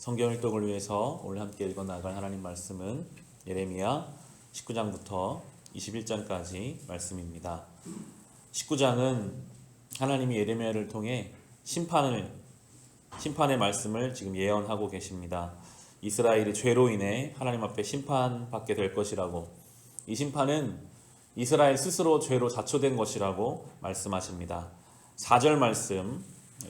성경 일독을 위해서 오늘 함께 읽어 나갈 하나님 말씀은 예레미야 19장부터 21장까지 말씀입니다. 19장은 하나님이 예레미야를 통해 심판의 말씀을 지금 예언하고 계십니다. 이스라엘이 죄로 인해 하나님 앞에 심판받게 될 것이라고, 이 심판은 이스라엘 스스로 죄로 자초된 것이라고 말씀하십니다. 4절 말씀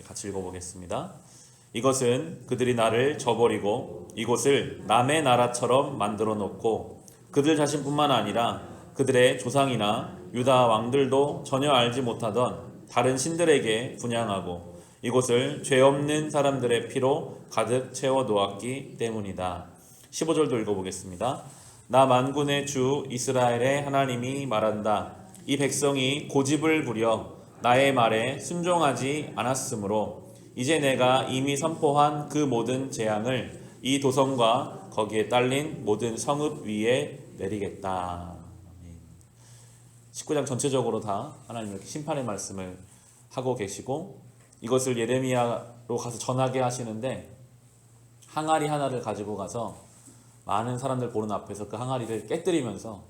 같이 읽어보겠습니다. 이것은 그들이 나를 저버리고 이곳을 남의 나라처럼 만들어 놓고 그들 자신뿐만 아니라 그들의 조상이나 유다 왕들도 전혀 알지 못하던 다른 신들에게 분향하고 이곳을 죄 없는 사람들의 피로 가득 채워 놓았기 때문이다. 15절도 읽어보겠습니다. 나 만군의 주 이스라엘의 하나님이 말한다. 이 백성이 고집을 부려 나의 말에 순종하지 않았으므로 이제 내가 이미 선포한 그 모든 재앙을 이 도성과 거기에 딸린 모든 성읍 위에 내리겠다. 19장 전체적으로 다 하나님 이렇게 심판의 말씀을 하고 계시고, 이것을 예레미야로 가서 전하게 하시는데 항아리 하나를 가지고 가서 많은 사람들 보는 앞에서 그 항아리를 깨뜨리면서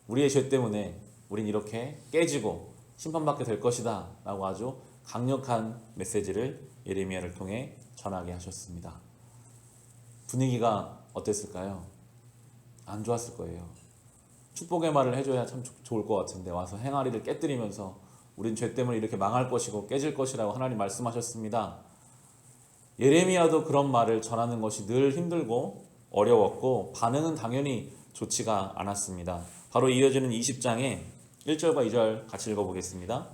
우리의 죄 때문에 우린 이렇게 깨지고 심판받게 될 것이다 라고 아주 강력한 메시지를 예레미야를 통해 전하게 하셨습니다. 분위기가 어땠을까요? 안 좋았을 거예요. 축복의 말을 해줘야 참 좋을 것 같은데 와서 행아리를 깨뜨리면서 우린 죄 때문에 이렇게 망할 것이고 깨질 것이라고 하나님 말씀하셨습니다. 예레미야도 그런 말을 전하는 것이 늘 힘들고 어려웠고 반응은 당연히 좋지가 않았습니다. 바로 이어지는 20장에 1절과 2절 같이 읽어보겠습니다.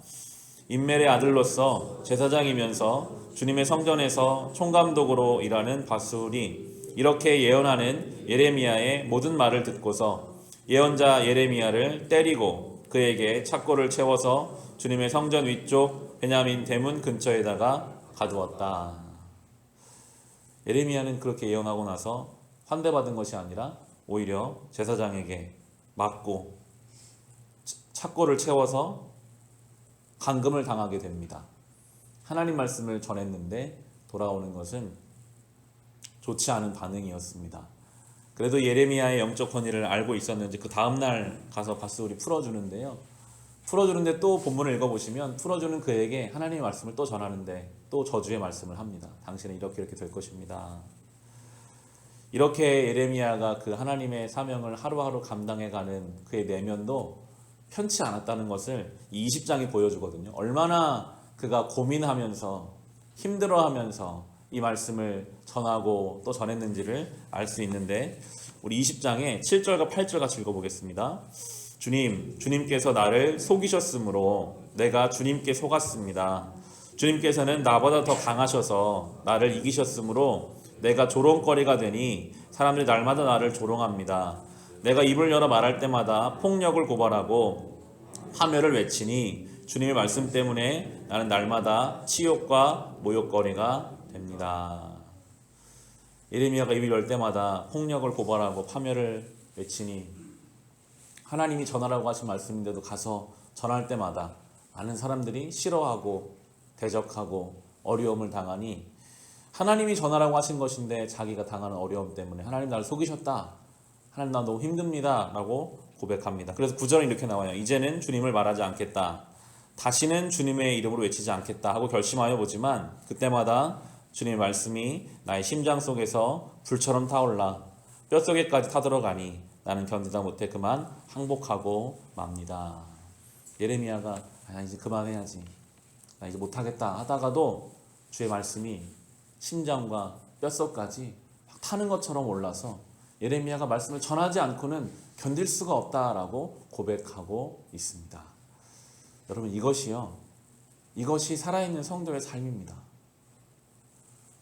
인멜의 아들로서 제사장이면서 주님의 성전에서 총감독으로 일하는 바술이 이렇게 예언하는 예레미야의 모든 말을 듣고서 예언자 예레미야를 때리고 그에게 착고를 채워서 주님의 성전 위쪽 베냐민 대문 근처에다가 가두었다. 예레미야는 그렇게 예언하고 나서 환대받은 것이 아니라 오히려 제사장에게 맞고 착고를 채워서 감금을 당하게 됩니다. 하나님 말씀을 전했는데 돌아오는 것은 좋지 않은 반응이었습니다. 그래도 예레미야의 영적 권위를 알고 있었는지 그 다음날 가서 바스울이 풀어주는데요. 풀어주는데 또 본문을 읽어보시면 풀어주는 그에게 하나님의 말씀을 또 전하는데 또 저주의 말씀을 합니다. 당신은 이렇게 될 것입니다. 이렇게 예레미야가 그 하나님의 사명을 하루하루 감당해가는 그의 내면도 편치 않았다는 것을 이 20장이 보여주거든요. 얼마나 그가 고민하면서 힘들어하면서 이 말씀을 전하고 또 전했는지를 알 수 있는데, 우리 20장에 7절과 8절 같이 읽어보겠습니다. 주님께서 나를 속이셨으므로 내가 주님께 속았습니다. 주님께서는 나보다 더 강하셔서 나를 이기셨으므로 내가 조롱거리가 되니 사람들이 날마다 나를 조롱합니다. 내가 입을 열어 말할 때마다 폭력을 고발하고 파멸을 외치니 주님의 말씀 때문에 나는 날마다 치욕과 모욕거리가 됩니다. 예레미야가 입을 열 때마다 폭력을 고발하고 파멸을 외치니 하나님이 전하라고 하신 말씀인데도 가서 전할 때마다 많은 사람들이 싫어하고 대적하고 어려움을 당하니 하나님이 전하라고 하신 것인데 자기가 당하는 어려움 때문에 하나님 나를 속이셨다, 하나님 나 너무 힘듭니다 라고 고백합니다. 그래서 9절은 이렇게 나와요. 이제는 주님을 말하지 않겠다, 다시는 주님의 이름으로 외치지 않겠다 하고 결심하여 보지만 그때마다 주님의 말씀이 나의 심장 속에서 불처럼 타올라 뼛속에까지 타들어가니 나는 견디다 못해 그만 항복하고 맙니다. 예레미야가 이제 그만해야지, 나 이제 못하겠다 하다가도 주의 말씀이 심장과 뼛속까지 막 타는 것처럼 올라서 예레미야가 말씀을 전하지 않고는 견딜 수가 없다라고 고백하고 있습니다. 여러분, 이것이 살아있는 성도의 삶입니다.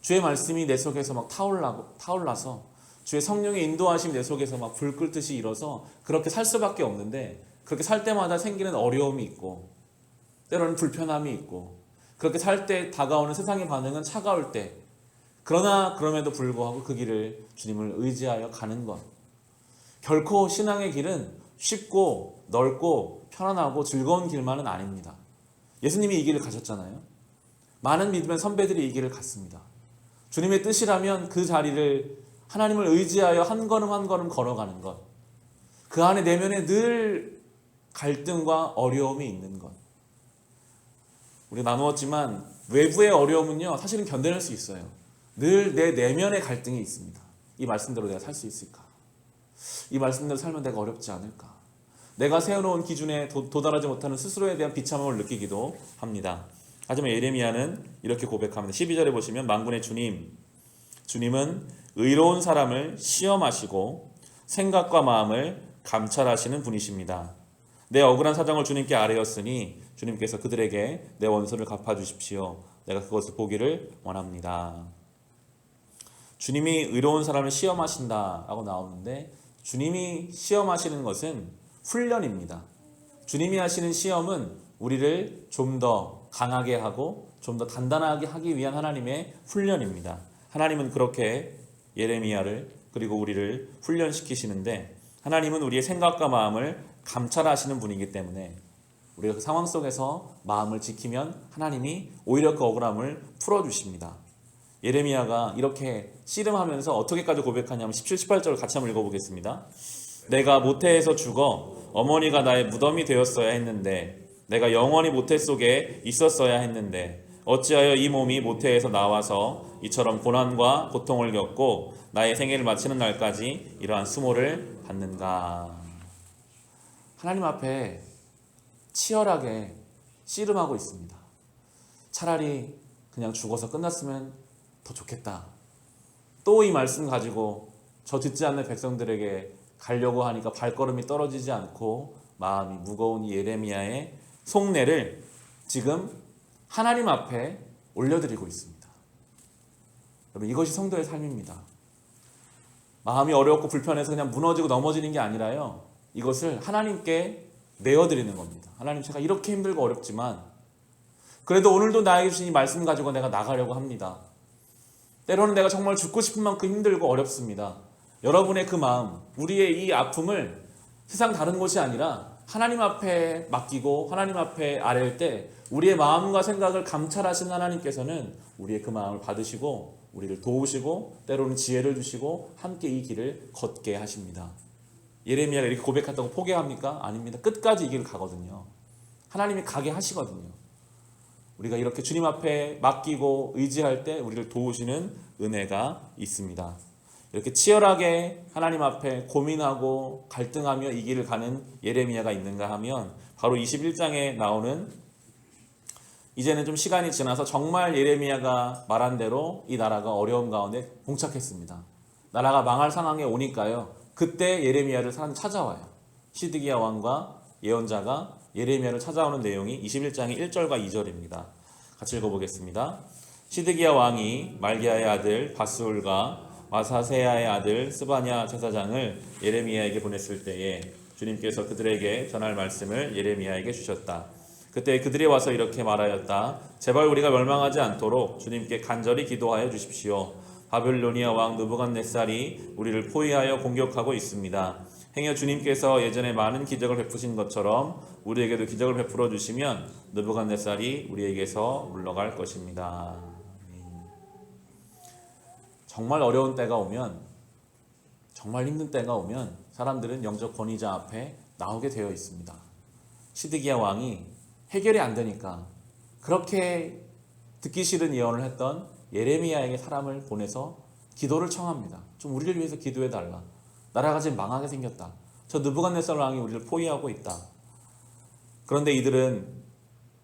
주의 말씀이 내 속에서 막 타올라서 주의 성령의 인도하심이 내 속에서 막 불 끓듯이 일어서 그렇게 살 수밖에 없는데, 그렇게 살 때마다 생기는 어려움이 있고 때로는 불편함이 있고 그렇게 살 때 다가오는 세상의 반응은 차가울 때, 그럼에도 불구하고 그 길을 주님을 의지하여 가는 것, 결코 신앙의 길은 쉽고 넓고 편안하고 즐거운 길만은 아닙니다. 예수님이 이 길을 가셨잖아요. 많은 믿음의 선배들이 이 길을 갔습니다. 주님의 뜻이라면 그 자리를 하나님을 의지하여 한 걸음 한 걸음 걸어가는 것. 그 안에 내면에 늘 갈등과 어려움이 있는 것. 우리가 나누었지만 외부의 어려움은요, 사실은 견뎌낼 수 있어요. 늘 내 내면의 갈등이 있습니다. 이 말씀대로 내가 살 수 있을까? 이 말씀대로 살면 내가 어렵지 않을까? 내가 세워놓은 기준에 도달하지 못하는 스스로에 대한 비참함을 느끼기도 합니다. 하지만 예레미야는 이렇게 고백합니다. 12절에 보시면 만군의 주님은 의로운 사람을 시험하시고 생각과 마음을 감찰하시는 분이십니다. 내 억울한 사정을 주님께 아뢰었으니 주님께서 그들에게 내 원수를 갚아주십시오. 내가 그것을 보기를 원합니다. 주님이 의로운 사람을 시험하신다라고 나오는데, 주님이 시험하시는 것은 훈련입니다. 주님이 하시는 시험은 우리를 좀 더 강하게 하고 좀 더 단단하게 하기 위한 하나님의 훈련입니다. 하나님은 그렇게 예레미야를 그리고 우리를 훈련시키시는데, 하나님은 우리의 생각과 마음을 감찰하시는 분이기 때문에 우리가 그 상황 속에서 마음을 지키면 하나님이 오히려 그 억울함을 풀어주십니다. 예레미야가 이렇게 씨름하면서 어떻게까지 고백하냐면 17, 18절을 같이 한번 읽어보겠습니다. 내가 모태에서 죽어 어머니가 나의 무덤이 되었어야 했는데, 내가 영원히 모태 속에 있었어야 했는데, 어찌하여 이 몸이 모태에서 나와서 이처럼 고난과 고통을 겪고 나의 생애를 마치는 날까지 이러한 수모를 받는가. 하나님 앞에 치열하게 씨름하고 있습니다. 차라리 그냥 죽어서 끝났으면 더 좋겠다. 또 이 말씀 가지고 저 듣지 않는 백성들에게 가려고 하니까 발걸음이 떨어지지 않고 마음이 무거운 이 예레미야의 속내를 지금 하나님 앞에 올려드리고 있습니다. 여러분, 이것이 성도의 삶입니다. 마음이 어렵고 불편해서 그냥 무너지고 넘어지는 게 아니라요, 이것을 하나님께 내어드리는 겁니다. 하나님, 제가 이렇게 힘들고 어렵지만 그래도 오늘도 나에게 주신 이 말씀 가지고 내가 나가려고 합니다. 때로는 내가 정말 죽고 싶은 만큼 힘들고 어렵습니다. 여러분의 그 마음, 우리의 이 아픔을 세상 다른 곳이 아니라 하나님 앞에 맡기고 하나님 앞에 아뢰일 때 우리의 마음과 생각을 감찰하신 하나님께서는 우리의 그 마음을 받으시고 우리를 도우시고 때로는 지혜를 주시고 함께 이 길을 걷게 하십니다. 예레미야가 이렇게 고백했다고 포기합니까? 아닙니다. 끝까지 이 길을 가거든요. 하나님이 가게 하시거든요. 우리가 이렇게 주님 앞에 맡기고 의지할 때 우리를 도우시는 은혜가 있습니다. 이렇게 치열하게 하나님 앞에 고민하고 갈등하며 이 길을 가는 예레미야가 있는가 하면 바로 21장에 나오는, 이제는 좀 시간이 지나서 정말 예레미야가 말한 대로 이 나라가 어려움 가운데 봉착했습니다. 나라가 망할 상황에 오니까요, 그때 예레미야를 사람이 찾아와요. 시드기야 왕과 예언자가 예레미야를 찾아오는 내용이 21장의 1절과 2절입니다. 같이 읽어보겠습니다. 시드기야 왕이 말기야의 아들 바스울과 마사세야의 아들 스바냐 제사장을 예레미야에게 보냈을 때에 주님께서 그들에게 전할 말씀을 예레미야에게 주셨다. 그때 그들이 와서 이렇게 말하였다. 제발 우리가 멸망하지 않도록 주님께 간절히 기도하여 주십시오. 바벨로니아 왕 느부갓네살이 우리를 포위하여 공격하고 있습니다. 행여 주님께서 예전에 많은 기적을 베푸신 것처럼 우리에게도 기적을 베풀어 주시면 느부갓네살이 우리에게서 물러갈 것입니다. 정말 어려운 때가 오면, 정말 힘든 때가 오면 사람들은 영적 권위자 앞에 나오게 되어 있습니다. 시드기야 왕이 해결이 안 되니까 그렇게 듣기 싫은 예언을 했던 예레미야에게 사람을 보내서 기도를 청합니다. 좀 우리를 위해서 기도해달라. 나라가 지금 망하게 생겼다. 저 느부갓네살 왕이 우리를 포위하고 있다. 그런데 이들은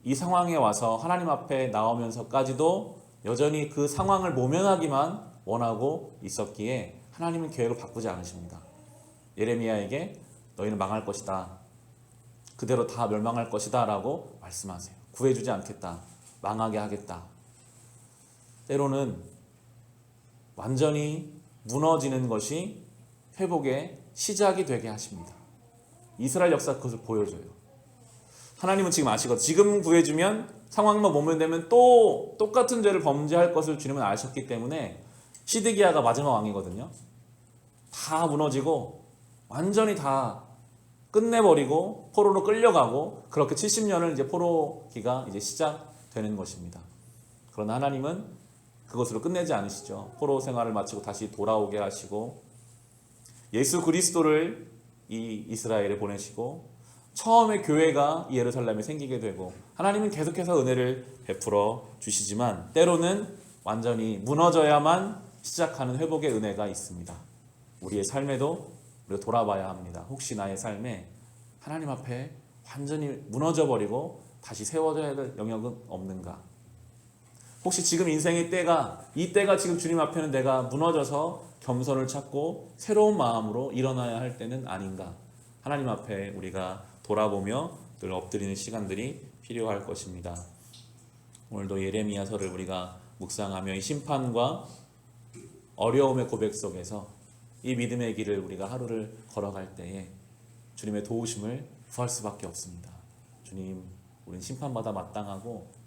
이 상황에 와서 하나님 앞에 나오면서까지도 여전히 그 상황을 모면하기만 원하고 있었기에 하나님은 계획을 바꾸지 않으십니다. 예레미야에게 너희는 망할 것이다. 그대로 다 멸망할 것이다 라고 말씀하세요. 구해주지 않겠다. 망하게 하겠다. 때로는 완전히 무너지는 것이 회복의 시작이 되게 하십니다. 이스라엘 역사 그것을 보여줘요. 하나님은 지금 아시거든요. 지금 구해주면 상황만 모면되면 또 똑같은 죄를 범죄할 것을 주님은 아셨기 때문에 시드기야가 마지막 왕이거든요. 다 무너지고 완전히 다 끝내버리고 포로로 끌려가고 그렇게 70년을 이제 포로기가 이제 시작되는 것입니다. 그러나 하나님은 그것으로 끝내지 않으시죠. 포로 생활을 마치고 다시 돌아오게 하시고 예수 그리스도를 이 이스라엘에 보내시고 처음에 교회가 이 예루살렘에 생기게 되고 하나님은 계속해서 은혜를 베풀어 주시지만 때로는 완전히 무너져야만 시작하는 회복의 은혜가 있습니다. 우리의 삶에도 우리가 돌아봐야 합니다. 혹시 나의 삶에 하나님 앞에 완전히 무너져 다시 세워져야 될 영역은 없는가? 혹시 지금 인생의 이 때가 지금 주님 앞에는 내가 무너져서 겸손을 찾고 새로운 마음으로 일어나야 할 때는 아닌가? 하나님 앞에 우리가 돌아보며 늘 엎드리는 시간들이 필요할 것입니다. 오늘도 예레미야서를 우리가 묵상하며 이 심판과 어려움의 고백 속에서 이 믿음의 길을 우리가 하루를 걸어갈 때에 주님의 도우심을 구할 수밖에 없습니다. 주님, 우리는 심판받아 마땅하고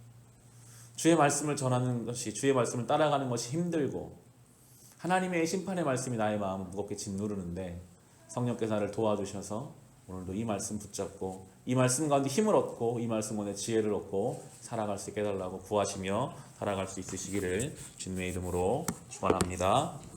주의 말씀을 전하는 것이, 주의 말씀을 따라가는 것이 힘들고 하나님의 심판의 말씀이 나의 마음을 무겁게 짓누르는데 성령께서 나를 도와주셔서 오늘도 이 말씀 붙잡고 이 말씀 가운데 힘을 얻고 이 말씀 가운데 지혜를 얻고 살아갈 수 있게 해달라고 구하시며 살아갈 수 있으시기를 주님의 이름으로 축원합니다.